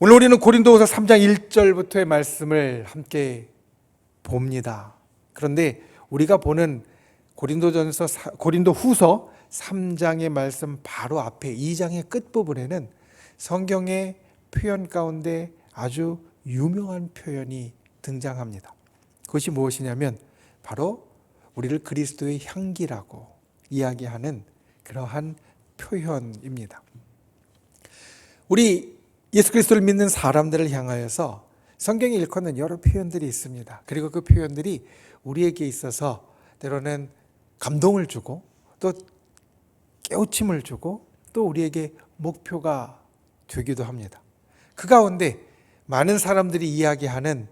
오늘 우리는 고린도후서 3장 1절부터의 말씀을 함께 봅니다. 그런데 우리가 보는 고린도후서 3장의 말씀 바로 앞에 2장의 끝부분에는 성경의 표현 가운데 아주 유명한 표현이 등장합니다. 그것이 무엇이냐면 바로 우리를 그리스도의 향기라고 이야기하는 그러한 표현입니다. 우리 예수 그리스도를 믿는 사람들을 향하여서 성경에 일컫는 여러 표현들이 있습니다. 그리고 그 표현들이 우리에게 있어서 때로는 감동을 주고 또 깨우침을 주고 또 우리에게 목표가 되기도 합니다. 그 가운데 많은 사람들이 이야기하는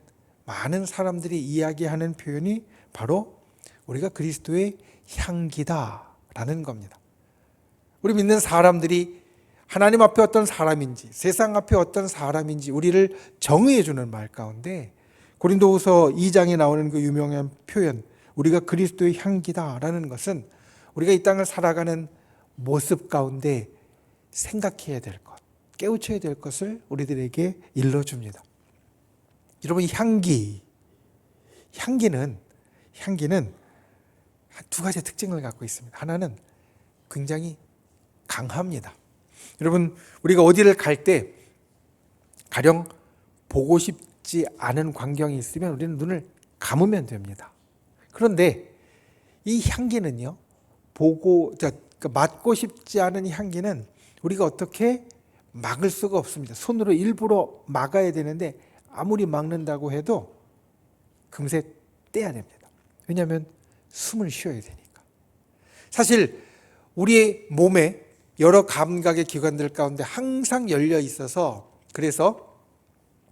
표현이 바로 우리가 그리스도의 향기다라는 겁니다. 우리 믿는 사람들이 하나님 앞에 어떤 사람인지, 세상 앞에 어떤 사람인지 우리를 정의해 주는 말 가운데 고린도후서 2장에 나오는 그 유명한 표현, 우리가 그리스도의 향기다라는 것은 우리가 이 땅을 살아가는 모습 가운데 생각해야 될 것, 깨우쳐야 될 것을 우리들에게 일러줍니다. 여러분, 향기는 두 가지 특징을 갖고 있습니다. 하나는 굉장히 강합니다. 여러분, 우리가 어디를 갈 때 가령 보고 싶지 않은 광경이 있으면 우리는 눈을 감으면 됩니다. 그런데 이 향기는요, 맡고 싶지 않은 향기는 우리가 어떻게 막을 수가 없습니다. 손으로 일부러 막아야 되는데 아무리 막는다고 해도 금세 떼야 됩니다. 왜냐하면 숨을 쉬어야 되니까. 사실 우리의 몸에 여러 감각의 기관들 가운데 항상 열려 있어서 그래서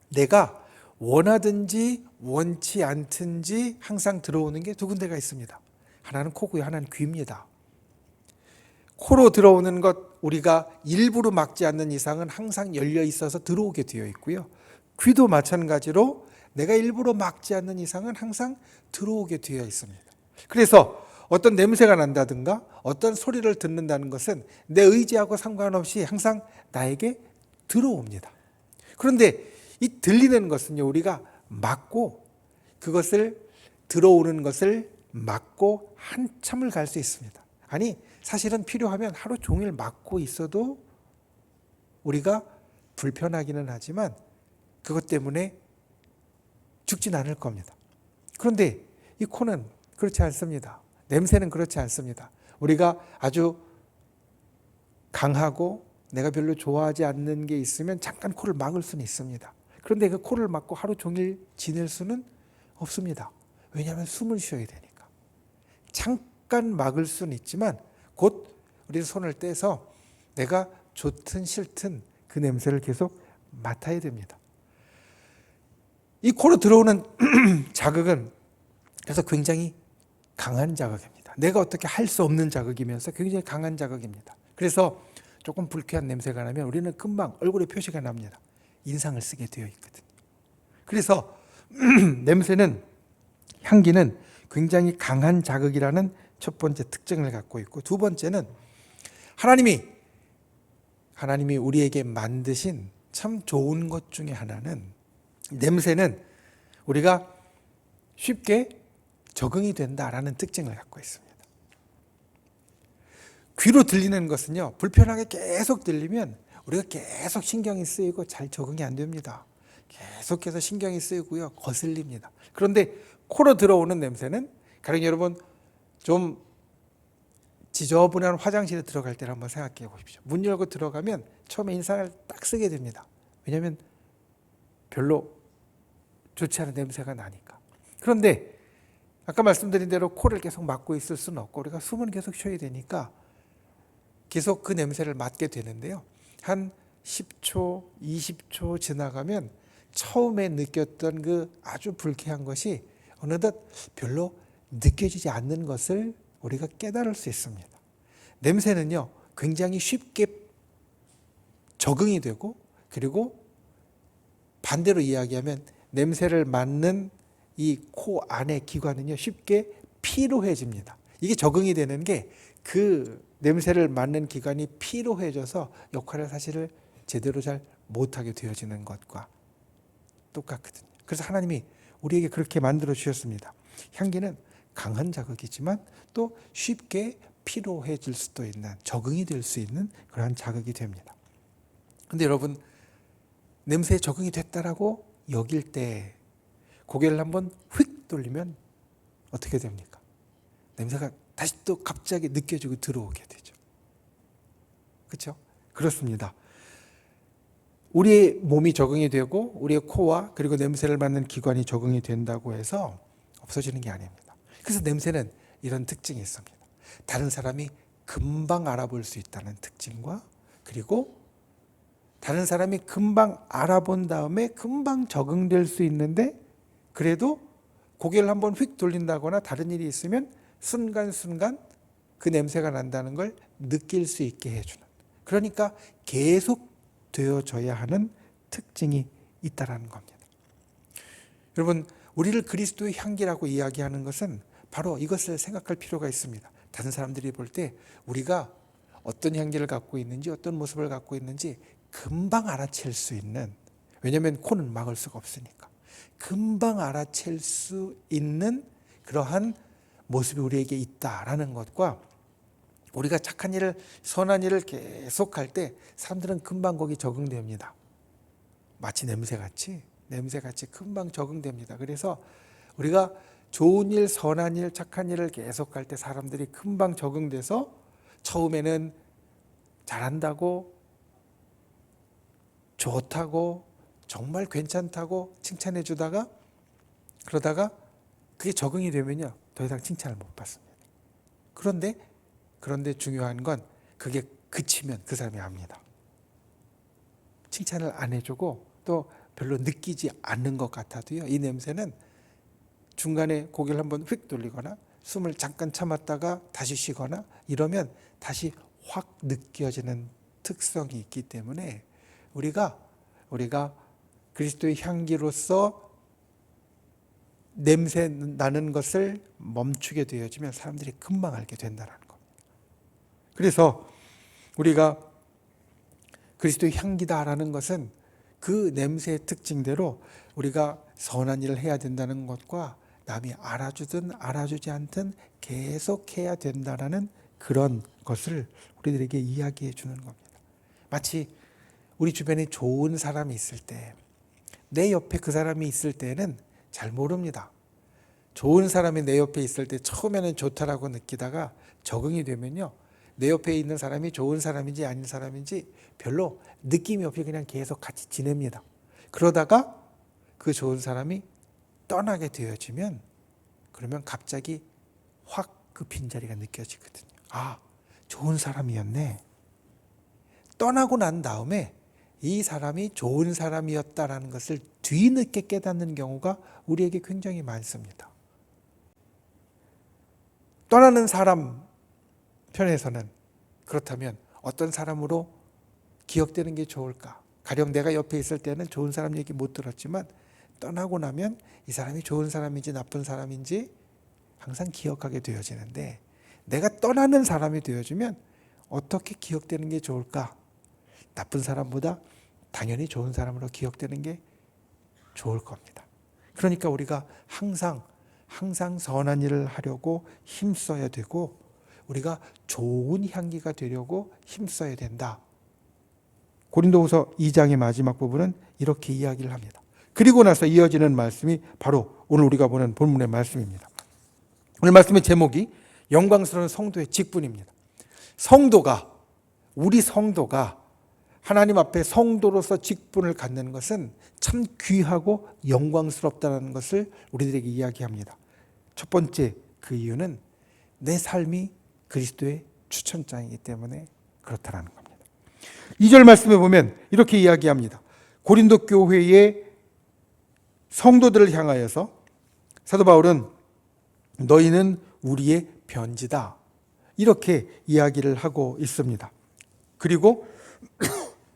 내가 원하든지 원치 않든지 항상 들어오는 게 두 군데가 있습니다. 하나는 코고요, 하나는 귀입니다. 코로 들어오는 것 우리가 일부러 막지 않는 이상은 항상 열려 있어서 들어오게 되어 있고요. 귀도 마찬가지로 내가 일부러 막지 않는 이상은 항상 들어오게 되어 있습니다. 그래서 어떤 냄새가 난다든가 어떤 소리를 듣는다는 것은 내 의지하고 상관없이 항상 나에게 들어옵니다. 그런데 이 들리는 것은요, 우리가 막고 그것을 들어오는 것을 막고 한참을 갈 수 있습니다. 아니, 사실은 필요하면 하루 종일 막고 있어도 우리가 불편하기는 하지만 그것 때문에 죽진 않을 겁니다. 그런데 이 코는 그렇지 않습니다. 냄새는 그렇지 않습니다. 우리가 아주 강하고 내가 별로 좋아하지 않는 게 있으면 잠깐 코를 막을 수는 있습니다. 그런데 그 코를 막고 하루 종일 지낼 수는 없습니다. 왜냐하면 숨을 쉬어야 되니까. 잠깐 막을 수는 있지만 곧 우리 손을 떼서 내가 좋든 싫든 그 냄새를 계속 맡아야 됩니다. 이 코로 들어오는 자극은 그래서 굉장히 강한 자극입니다. 내가 어떻게 할 수 없는 자극이면서 굉장히 강한 자극입니다. 그래서 조금 불쾌한 냄새가 나면 우리는 금방 얼굴에 표시가 납니다. 인상을 쓰게 되어 있거든요. 그래서 향기는 굉장히 강한 자극이라는 첫 번째 특징을 갖고 있고, 두 번째는 하나님이 우리에게 만드신 참 좋은 것 중에 하나는 냄새는 우리가 쉽게 적응이 된다라는 특징을 갖고 있습니다. 귀로 들리는 것은요, 불편하게 계속 들리면 우리가 계속 신경이 쓰이고 잘 적응이 안 됩니다. 계속해서 신경이 쓰이고요, 거슬립니다. 그런데 코로 들어오는 냄새는, 가령 여러분 좀 지저분한 화장실에 들어갈 때를 한번 생각해 보십시오. 문 열고 들어가면 처음에 인상을 딱 쓰게 됩니다. 왜냐하면 별로 좋지 않은 냄새가 나니까. 그런데 아까 말씀드린 대로 코를 계속 막고 있을 수는 없고 우리가 숨은 계속 쉬어야 되니까 계속 그 냄새를 맡게 되는데요. 한 10초, 20초 지나가면 처음에 느꼈던 그 아주 불쾌한 것이 어느덧 별로 느껴지지 않는 것을 우리가 깨달을 수 있습니다. 냄새는요, 굉장히 쉽게 적응이 되고, 그리고 반대로 이야기하면 냄새를 맡는 이 코 안의 기관은요, 쉽게 피로해집니다. 이게 적응이 되는 게 그 냄새를 맡는 기관이 피로해져서 역할을 사실을 제대로 잘 못하게 되어지는 것과 똑같거든요. 그래서 하나님이 우리에게 그렇게 만들어 주셨습니다. 향기는 강한 자극이지만 또 쉽게 피로해질 수도 있는, 적응이 될 수 있는 그러한 자극이 됩니다. 근데 여러분, 냄새에 적응이 됐다라고 여길 때 고개를 한번 휙 돌리면 어떻게 됩니까? 냄새가 다시 또 갑자기 느껴지고 들어오게 되죠. 그렇죠? 그렇습니다. 우리의 몸이 적응이 되고 우리의 코와 그리고 냄새를 맡는 기관이 적응이 된다고 해서 없어지는 게 아닙니다. 그래서 냄새는 이런 특징이 있습니다. 다른 사람이 금방 알아볼 수 있다는 특징과 그리고 다른 사람이 금방 알아본 다음에 금방 적응될 수 있는데 그래도 고개를 한번 휙 돌린다거나 다른 일이 있으면 순간순간 그 냄새가 난다는 걸 느낄 수 있게 해주는, 그러니까 계속 되어져야 하는 특징이 있다는 겁니다. 여러분, 우리를 그리스도의 향기라고 이야기하는 것은 바로 이것을 생각할 필요가 있습니다. 다른 사람들이 볼 때 우리가 어떤 향기를 갖고 있는지 어떤 모습을 갖고 있는지 금방 알아챌 수 있는, 왜냐하면 코는 막을 수가 없으니까 금방 알아챌 수 있는 그러한 모습이 우리에게 있다라는 것과 우리가 착한 일을, 선한 일을 계속할 때 사람들은 금방 거기 적응됩니다. 마치 냄새같이 금방 적응됩니다. 그래서 우리가 좋은 일, 선한 일, 착한 일을 계속할 때 사람들이 금방 적응돼서 처음에는 잘한다고, 좋다고, 정말 괜찮다고 칭찬해 주다가 그러다가 그게 적응이 되면요 더 이상 칭찬을 못 받습니다. 그런데 중요한 건 그게 그치면 그 사람이 압니다. 칭찬을 안 해주고 또 별로 느끼지 않는 것 같아도요, 이 냄새는 중간에 고개를 한번 휙 돌리거나 숨을 잠깐 참았다가 다시 쉬거나 이러면 다시 확 느껴지는 특성이 있기 때문에 우리가 그리스도의 향기로서 냄새 나는 것을 멈추게 되어지면 사람들이 금방 알게 된다는 겁니다. 그래서 우리가 그리스도의 향기다라는 것은 그 냄새의 특징대로 우리가 선한 일을 해야 된다는 것과 남이 알아주든 알아주지 않든 계속해야 된다는 그런 것을 우리들에게 이야기해 주는 겁니다. 마치 우리 주변에 좋은 사람이 있을 때, 내 옆에 그 사람이 있을 때는 잘 모릅니다. 좋은 사람이 내 옆에 있을 때 처음에는 좋다라고 느끼다가 적응이 되면요, 내 옆에 있는 사람이 좋은 사람인지 아닌 사람인지 별로 느낌이 없이 그냥 계속 같이 지냅니다. 그러다가 그 좋은 사람이 떠나게 되어지면 그러면 갑자기 확 그 빈자리가 느껴지거든요. 아, 좋은 사람이었네. 떠나고 난 다음에 이 사람이 좋은 사람이었다라는 것을 뒤늦게 깨닫는 경우가 우리에게 굉장히 많습니다. 떠나는 사람 편에서는 그렇다면 어떤 사람으로 기억되는 게 좋을까? 가령 내가 옆에 있을 때는 좋은 사람 얘기 못 들었지만 떠나고 나면 이 사람이 좋은 사람인지 나쁜 사람인지 항상 기억하게 되어지는데, 내가 떠나는 사람이 되어지면 어떻게 기억되는 게 좋을까? 나쁜 사람보다 당연히 좋은 사람으로 기억되는 게 좋을 겁니다. 그러니까 우리가 항상 선한 일을 하려고 힘써야 되고 우리가 좋은 향기가 되려고 힘써야 된다. 고린도후서 2장의 마지막 부분은 이렇게 이야기를 합니다. 그리고 나서 이어지는 말씀이 바로 오늘 우리가 보는 본문의 말씀입니다. 오늘 말씀의 제목이 영광스러운 성도의 직분입니다. 우리 성도가 하나님 앞에 성도로서 직분을 갖는 것은 참 귀하고 영광스럽다는 것을 우리들에게 이야기합니다. 첫 번째 그 이유는 내 삶이 그리스도의 추천장이기 때문에 그렇다는 겁니다. 2절 말씀에 보면 이렇게 이야기합니다. 고린도 교회의 성도들을 향하여서 사도 바울은 너희는 우리의 편지다, 이렇게 이야기를 하고 있습니다. 그리고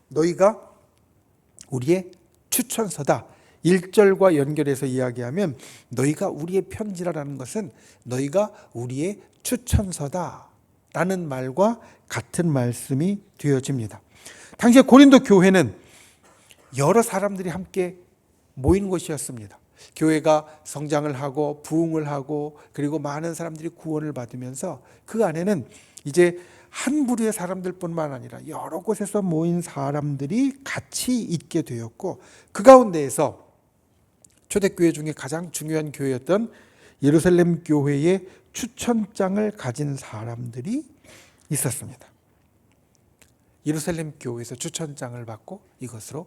너희가 우리의 추천서다. 1절과 연결해서 이야기하면 너희가 우리의 편지라는 것은 너희가 우리의 추천서다 라는 말과 같은 말씀이 되어집니다. 당시에 고린도 교회는 여러 사람들이 함께 모인 곳이었습니다. 교회가 성장을 하고 부흥을 하고 그리고 많은 사람들이 구원을 받으면서 그 안에는 이제 한 부류의 사람들뿐만 아니라 여러 곳에서 모인 사람들이 같이 있게 되었고, 그 가운데에서 초대교회 중에 가장 중요한 교회였던 예루살렘 교회의 추천장을 가진 사람들이 있었습니다. 예루살렘 교회에서 추천장을 받고 이것으로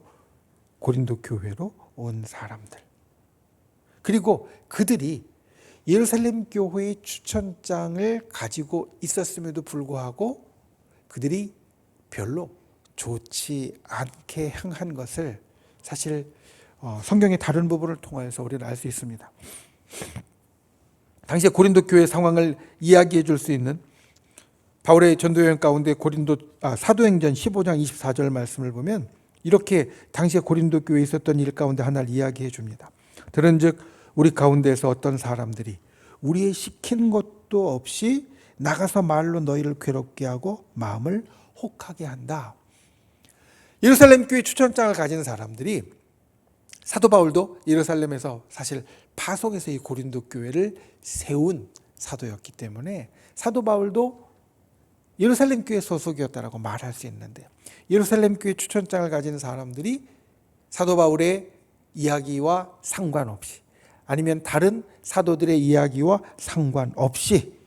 고린도 교회로 온 사람들, 그리고 그들이 예루살렘 교회의 추천장을 가지고 있었음에도 불구하고 그들이 별로 좋지 않게 행한 것을 사실 성경의 다른 부분을 통해서 우리는 알 수 있습니다. 당시에 고린도 교회 상황을 이야기해 줄 수 있는 바울의 전도여행 가운데 사도행전 15장 24절 말씀을 보면 이렇게 당시에 고린도 교회에 있었던 일 가운데 하나를 이야기해 줍니다. 들은즉 우리 가운데에서 어떤 사람들이 우리의 시킨 것도 없이 나가서 말로 너희를 괴롭게 하고 마음을 혹하게 한다. 예루살렘 교회 추천장을 가진 사람들이, 사도 바울도 예루살렘에서 사실 파송해서 이 고린도 교회를 세운 사도였기 때문에 사도 바울도 예루살렘 교회 소속이었다라고 말할 수 있는데, 예루살렘 교회 추천장을 가진 사람들이 사도 바울의 이야기와 상관없이, 아니면 다른 사도들의 이야기와 상관없이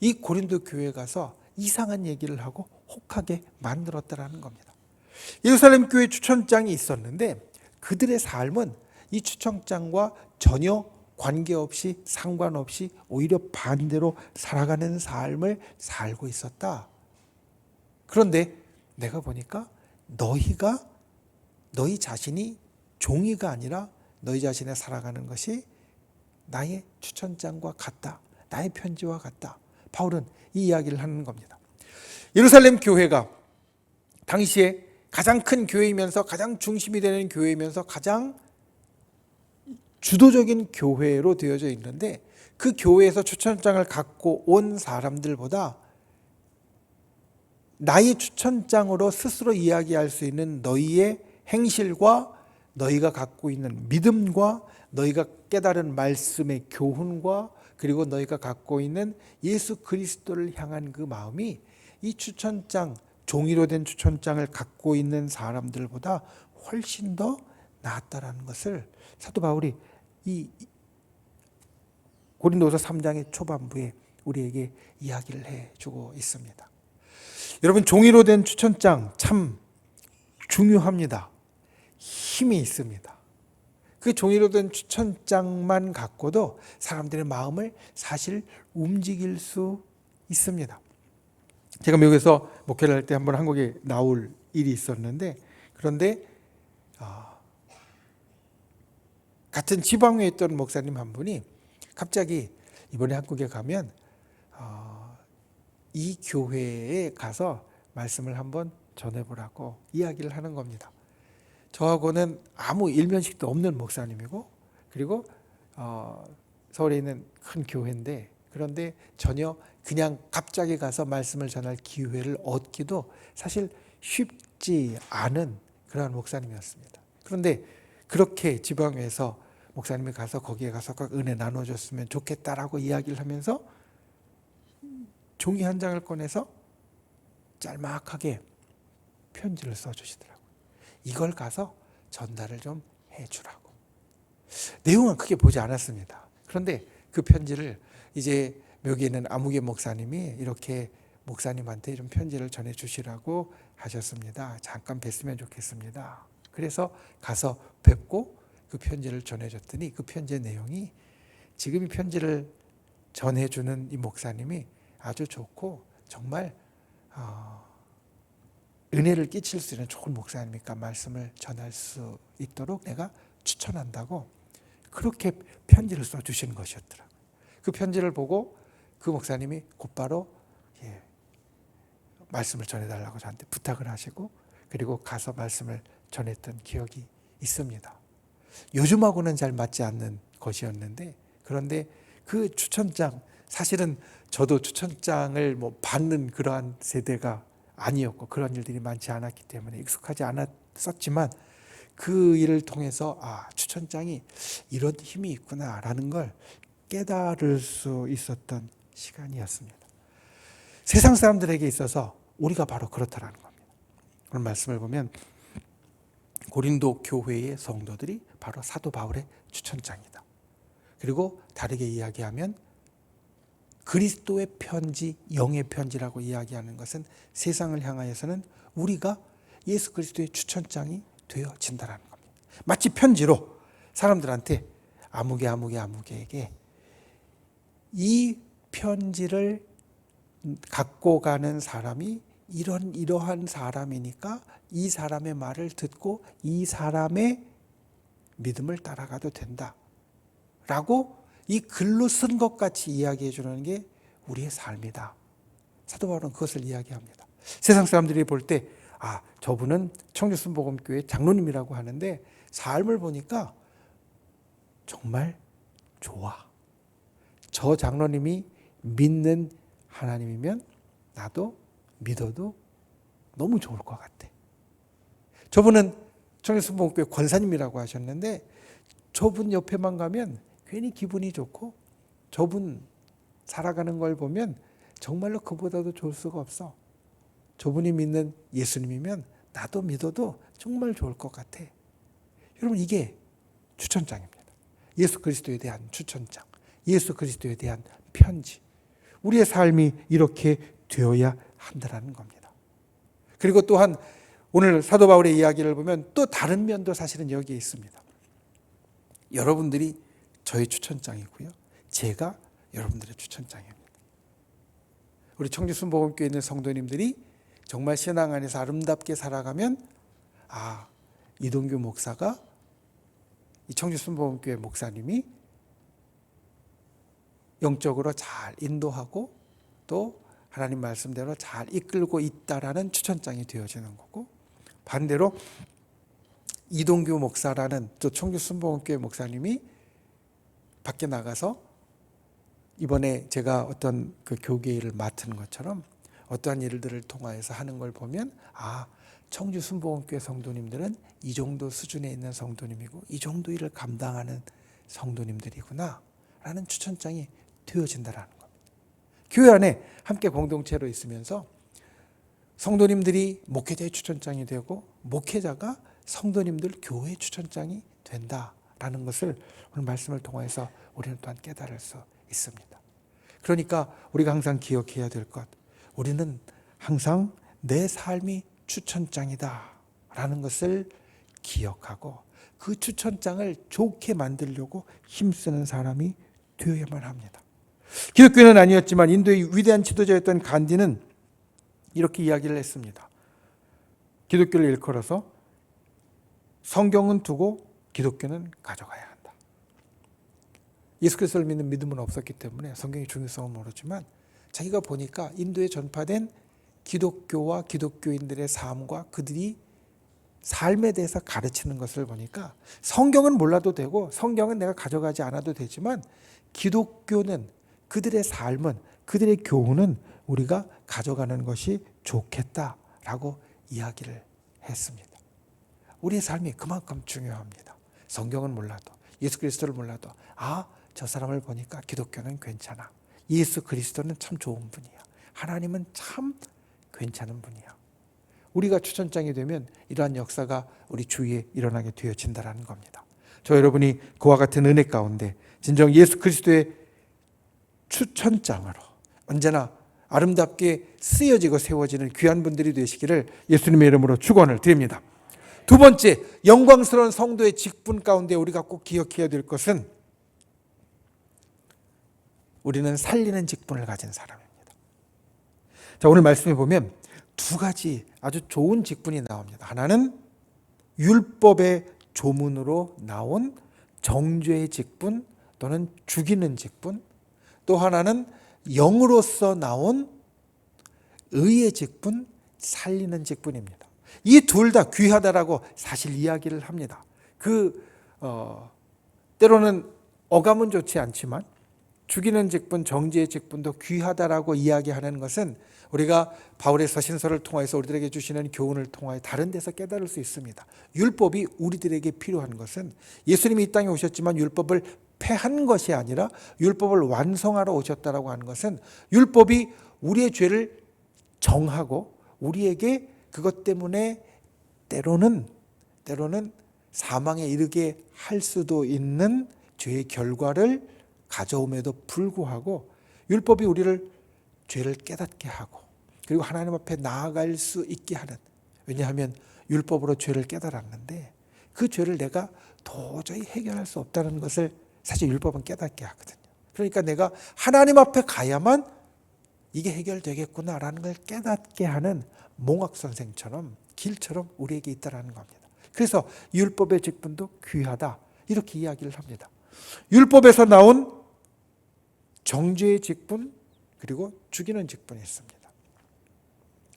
이 고린도 교회에 가서 이상한 얘기를 하고 혹하게 만들었다라는 겁니다. 예루살렘 교회 추천장이 있었는데 그들의 삶은 이 추천장과 전혀 관계없이, 상관없이 오히려 반대로 살아가는 삶을 살고 있었다. 그런데 내가 보니까 너희 자신이 종이가 아니라 너희 자신의 살아가는 것이 나의 추천장과 같다. 나의 편지와 같다. 바울은 이 이야기를 하는 겁니다. 예루살렘 교회가 당시에 가장 큰 교회이면서 가장 중심이 되는 교회이면서 가장 주도적인 교회로 되어져 있는데, 그 교회에서 추천장을 갖고 온 사람들보다 나의 추천장으로 스스로 이야기할 수 있는 너희의 행실과 너희가 갖고 있는 믿음과 너희가 깨달은 말씀의 교훈과 그리고 너희가 갖고 있는 예수 그리스도를 향한 그 마음이 이 추천장, 종이로 된 추천장을 갖고 있는 사람들보다 훨씬 더 낫다라는 것을 사도 바울이 이 고린도서 3장의 초반부에 우리에게 이야기를 해주고 있습니다. 여러분, 종이로 된 추천장 참 중요합니다. 힘이 있습니다. 그 종이로 된 추천장만 갖고도 사람들의 마음을 사실 움직일 수 있습니다. 제가 미국에서 목회를 할 때 한번 한국에 나올 일이 있었는데, 그런데 같은 지방에 있던 목사님 한 분이 갑자기 이번에 한국에 가면 이 교회에 가서 말씀을 한번 전해보라고 이야기를 하는 겁니다. 저하고는 아무 일면식도 없는 목사님이고, 그리고 서울에 있는 큰 교회인데, 그런데 전혀 그냥 갑자기 가서 말씀을 전할 기회를 얻기도 사실 쉽지 않은 그러한 목사님이었습니다. 그런데 그렇게 지방에서 목사님이 가서 거기에 가서 꼭 은혜 나눠줬으면 좋겠다라고 이야기를 하면서 종이 한 장을 꺼내서 짤막하게 편지를 써주시더라고요. 이걸 가서 전달을 좀 해주라고. 내용은 크게 보지 않았습니다. 그런데 그 편지를 이제 여기 있는 아무개 목사님이 이렇게 목사님한테 좀 편지를 전해주시라고 하셨습니다. 잠깐 뵀으면 좋겠습니다. 그래서 가서 뵙고 그 편지를 전해줬더니 그 편지의 내용이 지금 이 편지를 전해주는 이 목사님이 아주 좋고 정말 은혜를 끼칠 수 있는 좋은 목사님이니까 말씀을 전할 수 있도록 내가 추천한다고 그렇게 편지를 써주신 것이었더라고요. 그 편지를 보고 그 목사님이 곧바로 말씀을 전해달라고 저한테 부탁을 하시고, 그리고 가서 말씀을 전했던 기억이 있습니다. 요즘하고는 잘 맞지 않는 것이었는데, 그런데 그 추천장, 사실은 저도 추천장을 받는 그러한 세대가 아니었고 그런 일들이 많지 않았기 때문에 익숙하지 않았었지만, 그 일을 통해서 추천장이 이런 힘이 있구나라는 걸 깨달을 수 있었던 시간이었습니다. 세상 사람들에게 있어서 우리가 바로 그렇다라는 겁니다. 오늘 말씀을 보면 고린도 교회의 성도들이 바로 사도 바울의 추천장이다. 그리고 다르게 이야기하면 그리스도의 편지, 영의 편지라고 이야기하는 것은 세상을 향하여서는 우리가 예수 그리스도의 추천장이 되어진다는 겁니다. 마치 편지로 사람들한테 아무개에게 이 편지를 갖고 가는 사람이 이러한 사람이니까 이 사람의 말을 듣고 이 사람의 믿음을 따라가도 된다 라고 이 글로 쓴 것 같이 이야기해 주는 게 우리의 삶이다. 사도 바울은 그것을 이야기합니다. 세상 사람들이 볼 때 저분은 청주순복음교회 장로님이라고 하는데 삶을 보니까 정말 좋아. 저 장로님이 믿는 하나님이면 나도 믿어도 너무 좋을 것 같아. 저분은 청주순복음교회 권사님이라고 하셨는데 저분 옆에만 가면 괜히 기분이 좋고 저분 살아가는 걸 보면 정말로 그보다도 좋을 수가 없어. 저분이 믿는 예수님이면 나도 믿어도 정말 좋을 것 같아. 여러분, 이게 추천장입니다. 예수 그리스도에 대한 추천장, 예수 그리스도에 대한 편지. 우리의 삶이 이렇게 되어야 한다는 겁니다. 그리고 또한 오늘 사도 바울의 이야기를 보면 또 다른 면도 사실은 여기에 있습니다. 여러분들이 저의 추천장이고요, 제가 여러분들의 추천장입니다. 우리 청주순복음교회에 있는 성도님들이 정말 신앙 안에서 아름답게 살아가면 이동규 목사가, 이 청주순복음교회 목사님이 영적으로 잘 인도하고 또 하나님 말씀대로 잘 이끌고 있다라는 추천장이 되어지는 거고, 반대로 이동규 목사라는 또 청주순복음교회 목사님이 밖에 나가서 이번에 제가 어떤 그 교계 일을 맡은 것처럼 어떠한 일들을 통하여서 하는 걸 보면 청주순복음교회 성도님들은 이 정도 수준에 있는 성도님이고 이 정도 일을 감당하는 성도님들이구나 라는 추천장이 되어진다는 겁니다. 교회 안에 함께 공동체로 있으면서 성도님들이 목회자의 추천장이 되고 목회자가 성도님들 교회의 추천장이 된다라는 것을 오늘 말씀을 통해서 우리는 또한 깨달을 수 있습니다. 그러니까 우리가 항상 기억해야 될 것, 우리는 항상 내 삶이 추천장이다 라는 것을 기억하고 그 추천장을 좋게 만들려고 힘쓰는 사람이 되어야만 합니다. 기독교는 아니었지만 인도의 위대한 지도자였던 간디는 이렇게 이야기를 했습니다. 기독교를 일컬어서 성경은 두고 기독교는 가져가야 한다. 예수 그리스도를 믿는 믿음은 없었기 때문에 성경의 중요성은 모르지만 자기가 보니까 인도에 전파된 기독교와 기독교인들의 삶과 그들이 삶에 대해서 가르치는 것을 보니까 성경은 몰라도 되고 성경은 내가 가져가지 않아도 되지만 기독교는, 그들의 삶은, 그들의 교훈은 우리가 가져가는 것이 좋겠다라고 이야기를 했습니다. 우리의 삶이 그만큼 중요합니다. 성경은 몰라도, 예수 그리스도를 몰라도 저 사람을 보니까 기독교는 괜찮아. 예수 그리스도는 참 좋은 분이야. 하나님은 참 괜찮은 분이야. 우리가 추천장이 되면 이러한 역사가 우리 주위에 일어나게 되어진다는 겁니다. 저 여러분이 그와 같은 은혜 가운데 진정 예수 그리스도의 추천장으로 언제나 아름답게 쓰여지고 세워지는 귀한 분들이 되시기를 예수님의 이름으로 축원을 드립니다. 두 번째, 영광스러운 성도의 직분 가운데 우리가 꼭 기억해야 될 것은 우리는 살리는 직분을 가진 사람입니다. 자, 오늘 말씀해 보면 두 가지 아주 좋은 직분이 나옵니다. 하나는 율법의 조문으로 나온 정죄의 직분 또는 죽이는 직분, 또 하나는 영으로서 나온 의의 직분, 살리는 직분입니다. 이 둘 다 귀하다라고 사실 이야기를 합니다. 때로는 어감은 좋지 않지만 죽이는 직분, 정죄의 직분도 귀하다라고 이야기하는 것은 우리가 바울의 서신서를 통해서 우리들에게 주시는 교훈을 통하여 다른 데서 깨달을 수 있습니다. 율법이 우리들에게 필요한 것은 예수님이 이 땅에 오셨지만 율법을 폐한 것이 아니라 율법을 완성하러 오셨다라고 하는 것은 율법이 우리의 죄를 정하고 우리에게 그것 때문에 때로는 사망에 이르게 할 수도 있는 죄의 결과를 가져옴에도 불구하고 율법이 우리를 죄를 깨닫게 하고 그리고 하나님 앞에 나아갈 수 있게 하는, 왜냐하면 율법으로 죄를 깨달았는데 그 죄를 내가 도저히 해결할 수 없다는 것을 사실 율법은 깨닫게 하거든요. 그러니까 내가 하나님 앞에 가야만 이게 해결되겠구나라는 걸 깨닫게 하는 몽학선생처럼 길처럼 우리에게 있다는 겁니다. 그래서 율법의 직분도 귀하다 이렇게 이야기를 합니다. 율법에서 나온 정죄의 직분 그리고 죽이는 직분이 있습니다.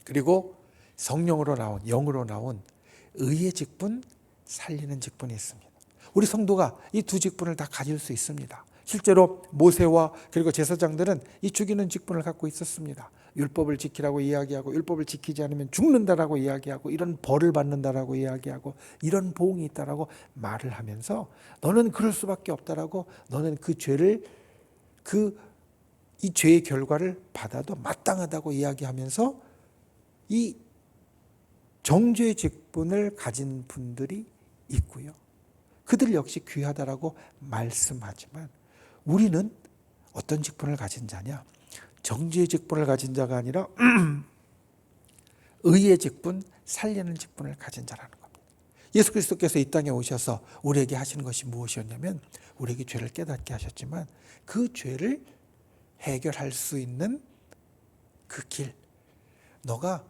그리고 성령으로 나온, 영으로 나온 의의 직분, 살리는 직분이 있습니다. 우리 성도가 이 두 직분을 다 가질 수 있습니다. 실제로 모세와 그리고 제사장들은 이 죽이는 직분을 갖고 있었습니다. 율법을 지키라고 이야기하고 율법을 지키지 않으면 죽는다라고 이야기하고 이런 벌을 받는다라고 이야기하고 이런 보응이 있다라고 말을 하면서 너는 그럴 수밖에 없다라고, 너는 그 죄를 이 죄의 결과를 받아도 마땅하다고 이야기하면서 이 정죄의 직분을 가진 분들이 있고요. 그들 역시 귀하다라고 말씀하지만 우리는 어떤 직분을 가진 자냐? 정죄의 직분을 가진 자가 아니라 의의 직분, 살리는 직분을 가진 자라는 겁니다. 예수 그리스도께서 이 땅에 오셔서 우리에게 하신 것이 무엇이었냐면 우리에게 죄를 깨닫게 하셨지만 그 죄를 해결할 수 있는 그 길, 너가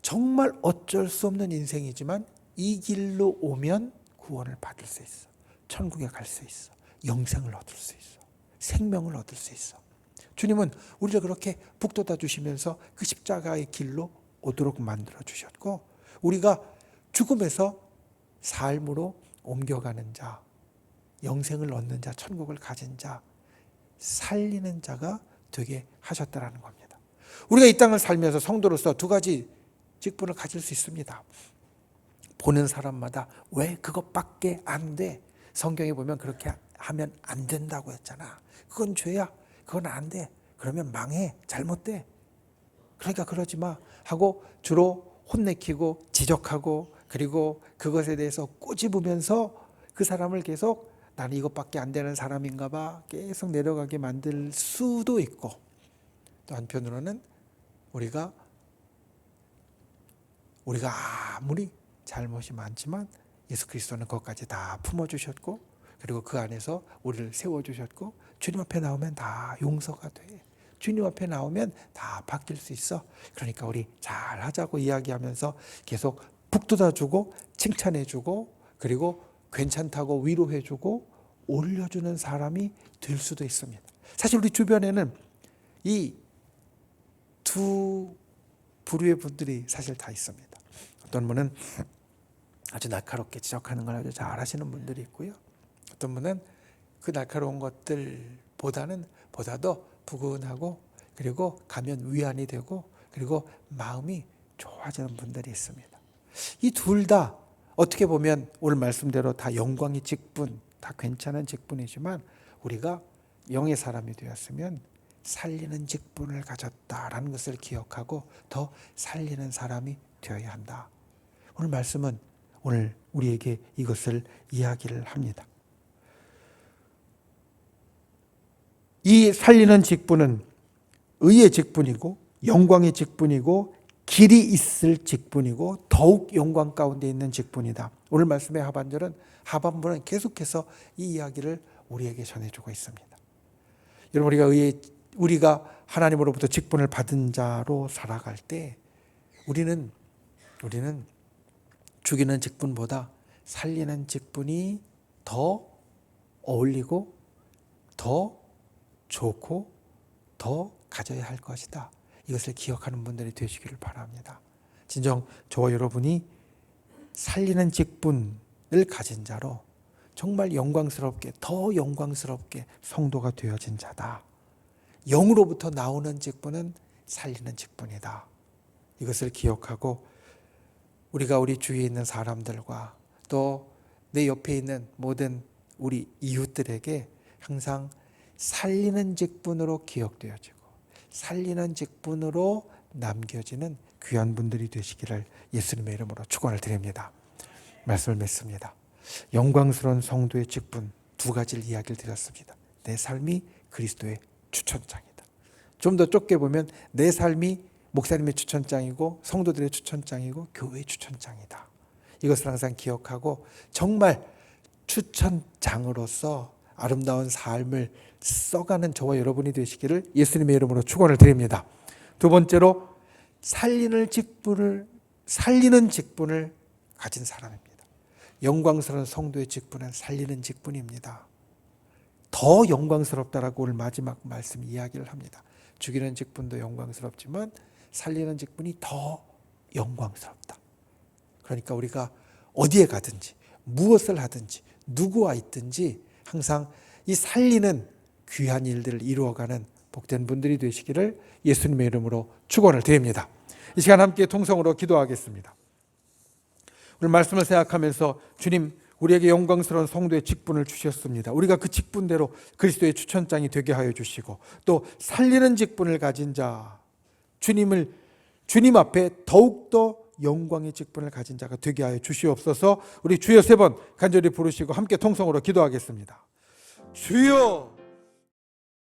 정말 어쩔 수 없는 인생이지만 이 길로 오면 구원을 받을 수 있어. 천국에 갈 수 있어. 영생을 얻을 수 있어. 생명을 얻을 수 있어. 주님은 우리를 그렇게 북돋아 주시면서 그 십자가의 길로 오도록 만들어 주셨고 우리가 죽음에서 삶으로 옮겨가는 자, 영생을 얻는 자, 천국을 가진 자, 살리는 자가 되게 하셨다라는 겁니다. 우리가 이 땅을 살면서 성도로서 두 가지 직분을 가질 수 있습니다. 보는 사람마다 왜 그것밖에 안 돼? 성경에 보면 그렇게 하면 안 된다고 했잖아. 그건 죄야. 그건 안 돼. 그러면 망해. 잘못돼. 그러니까 그러지 마 하고 주로 혼내키고 지적하고 그리고 그것에 대해서 꼬집으면서 그 사람을 계속 나는 이것밖에 안 되는 사람인가 봐 계속 내려가게 만들 수도 있고, 또 한편으로는 우리가 아무리 잘못이 많지만 예수 그리스도는 그것까지 다 품어주셨고 그리고 그 안에서 우리를 세워주셨고 주님 앞에 나오면 다 용서가 돼. 주님 앞에 나오면 다 바뀔 수 있어. 그러니까 우리 잘하자고 이야기하면서 계속 북돋아주고 칭찬해주고 그리고 괜찮다고 위로해주고 올려주는 사람이 될 수도 있습니다. 사실 우리 주변에는 이 두 부류의 분들이 사실 다 있습니다. 어떤 분은 아주 날카롭게 지적하는 걸 아주 잘 하시는 분들이 있고요. 어떤 분은 그 날카로운 보다도 부근하고 그리고 가면 위안이 되고 그리고 마음이 좋아지는 분들이 있습니다. 이 둘 다 어떻게 보면 오늘 말씀대로 다 영광의 직분, 다 괜찮은 직분이지만 우리가 영의 사람이 되었으면 살리는 직분을 가졌다라는 것을 기억하고 더 살리는 사람이 되어야 한다. 오늘 말씀은 오늘 우리에게 이것을 이야기를 합니다. 이 살리는 직분은 의의 직분이고 영광의 직분이고 길이 있을 직분이고 더욱 영광 가운데 있는 직분이다. 오늘 말씀의 하반부는 계속해서 이 이야기를 우리에게 전해주고 있습니다. 여러분, 우리가 하나님으로부터 직분을 받은 자로 살아갈 때 우리는 죽이는 직분보다 살리는 직분이 더 어울리고 더 좋고 더 가져야 할 것이다. 이것을 기억하는 분들이 되시기를 바랍니다. 진정 저와 여러분이 살리는 직분을 가진 자로 정말 영광스럽게, 더 영광스럽게 성도가 되어진 자다. 영으로부터 나오는 직분은 살리는 직분이다. 이것을 기억하고 우리가 우리 주위에 있는 사람들과 또 내 옆에 있는 모든 우리 이웃들에게 항상 살리는 직분으로 기억되어지고 살리는 직분으로 남겨지는 귀한 분들이 되시기를 예수님의 이름으로 축원을 드립니다. 말씀을 맺습니다. 영광스러운 성도의 직분 두 가지를 이야기를 드렸습니다. 내 삶이 그리스도의 추천장이다. 좀 더 좁게 보면 내 삶이 목사님의 추천장이고 성도들의 추천장이고 교회의 추천장이다. 이것을 항상 기억하고 정말 추천장으로서 아름다운 삶을 써가는 저와 여러분이 되시기를 예수님의 이름으로 축원을 드립니다. 두 번째로 살리는 직분을 가진 사람입니다. 영광스러운 성도의 직분은 살리는 직분입니다. 더 영광스럽다라고 오늘 마지막 말씀 이야기를 합니다. 죽이는 직분도 영광스럽지만 살리는 직분이 더 영광스럽다. 그러니까 우리가 어디에 가든지 무엇을 하든지 누구와 있든지 항상 이 살리는 귀한 일들을 이루어가는 복된 분들이 되시기를 예수님의 이름으로 축원을 드립니다. 이 시간 함께 통성으로 기도하겠습니다. 오늘 말씀을 생각하면서 주님 우리에게 영광스러운 성도의 직분을 주셨습니다. 우리가 그 직분대로 그리스도의 추천장이 되게 하여 주시고 또 살리는 직분을 가진 자 주님 앞에 더욱더 영광의 직분을 가진 자가 되게 하여 주시옵소서. 우리 주여 세 번 간절히 부르시고 함께 통성으로 기도하겠습니다. 주여